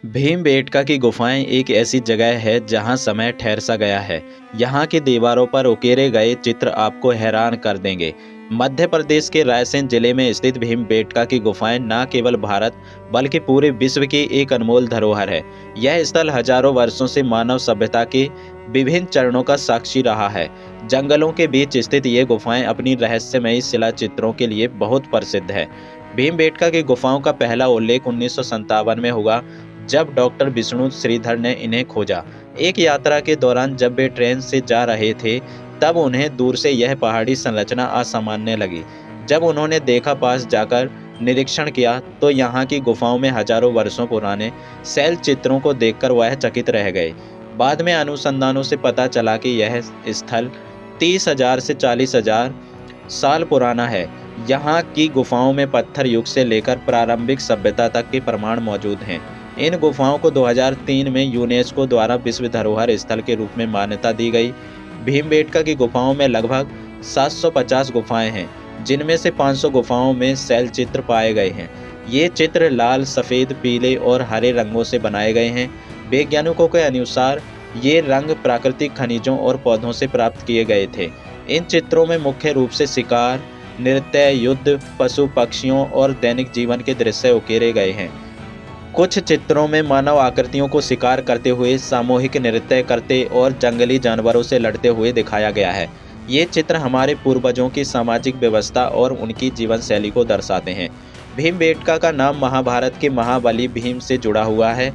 भीमबेटका की गुफाएं एक ऐसी जगह है जहां समय ठहर सा गया है। यहाँ की दीवारों पर उकेरे गए चित्र आपको हैरान कर देंगे। मध्य प्रदेश के रायसेन जिले में स्थित भीमबेटका की गुफाएं न केवल भारत बल्कि पूरे विश्व की एक अनमोल धरोहर है। यह स्थल हजारों वर्षों से मानव सभ्यता के विभिन्न चरणों का साक्षी रहा है। जंगलों के बीच स्थित ये गुफाएं अपनी रहस्यमयी शिला चित्रों के लिए बहुत प्रसिद्ध है। भीमबेटका की गुफाओं का पहला उल्लेख 1957 में हुआ, जब डॉक्टर विष्णु श्रीधर ने इन्हें खोजा। एक यात्रा के दौरान जब वे ट्रेन से जा रहे थे, तब उन्हें दूर से यह पहाड़ी संरचना असामान्य लगी। जब उन्होंने देखा, पास जाकर निरीक्षण किया, तो यहाँ की गुफाओं में हजारों वर्षों पुराने शैल चित्रों को देखकर वह चकित रह गए। बाद में अनुसंधानों से पता चला कि यह स्थल 30,000 से 40,000 साल पुराना है। यहाँ की गुफाओं में पत्थर युग से लेकर प्रारंभिक सभ्यता तक के प्रमाण मौजूद हैं। इन गुफाओं को 2003 में यूनेस्को द्वारा विश्व धरोहर स्थल के रूप में मान्यता दी गई। भीमबेटका की गुफाओं में लगभग 750 गुफाएं हैं, जिनमें से 500 गुफाओं में शैल चित्र पाए गए हैं। ये चित्र लाल, सफ़ेद, पीले और हरे रंगों से बनाए गए हैं। वैज्ञानिकों के अनुसार ये रंग प्राकृतिक खनिजों और पौधों से प्राप्त किए गए थे। इन चित्रों में मुख्य रूप से शिकार, नृत्य, युद्ध, पशु पक्षियों और दैनिक जीवन के दृश्य उकेरे गए हैं। कुछ चित्रों में मानव आकृतियों को शिकार करते हुए, सामूहिक नृत्य करते और जंगली जानवरों से लड़ते हुए दिखाया गया है। ये चित्र हमारे पूर्वजों की सामाजिक व्यवस्था और उनकी जीवन शैली को दर्शाते हैं। भीमबेटका का नाम महाभारत के महाबली भीम से जुड़ा हुआ है।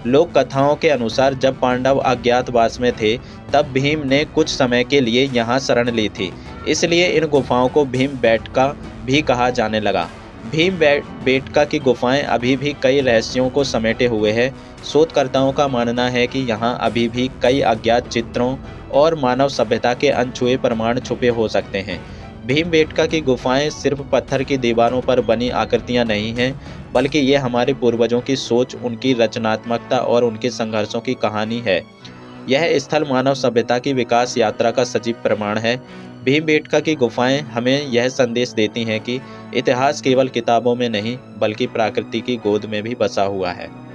लोक कथाओं के अनुसार जब पांडव अज्ञातवास में थे, तब भीम ने कुछ समय के लिए यहाँ शरण ली थी। इसलिए इन गुफाओं को भीमबेटका भी कहा जाने लगा। भीमबेटका की गुफाएं अभी भी कई रहस्यों को समेटे हुए हैं। शोधकर्ताओं का मानना है कि यहाँ अभी भी कई अज्ञात चित्रों और मानव सभ्यता के अनछुए प्रमाण छुपे हो सकते हैं। भीमबेटका की गुफाएं सिर्फ पत्थर की दीवारों पर बनी आकृतियां नहीं हैं, बल्कि ये हमारे पूर्वजों की सोच, उनकी रचनात्मकता और उनके संघर्षों की कहानी है। यह स्थल मानव सभ्यता की विकास यात्रा का सजीव प्रमाण है। भीमबेटका की गुफाएं हमें यह संदेश देती हैं कि इतिहास केवल किताबों में नहीं, बल्कि प्रकृति की गोद में भी बसा हुआ है।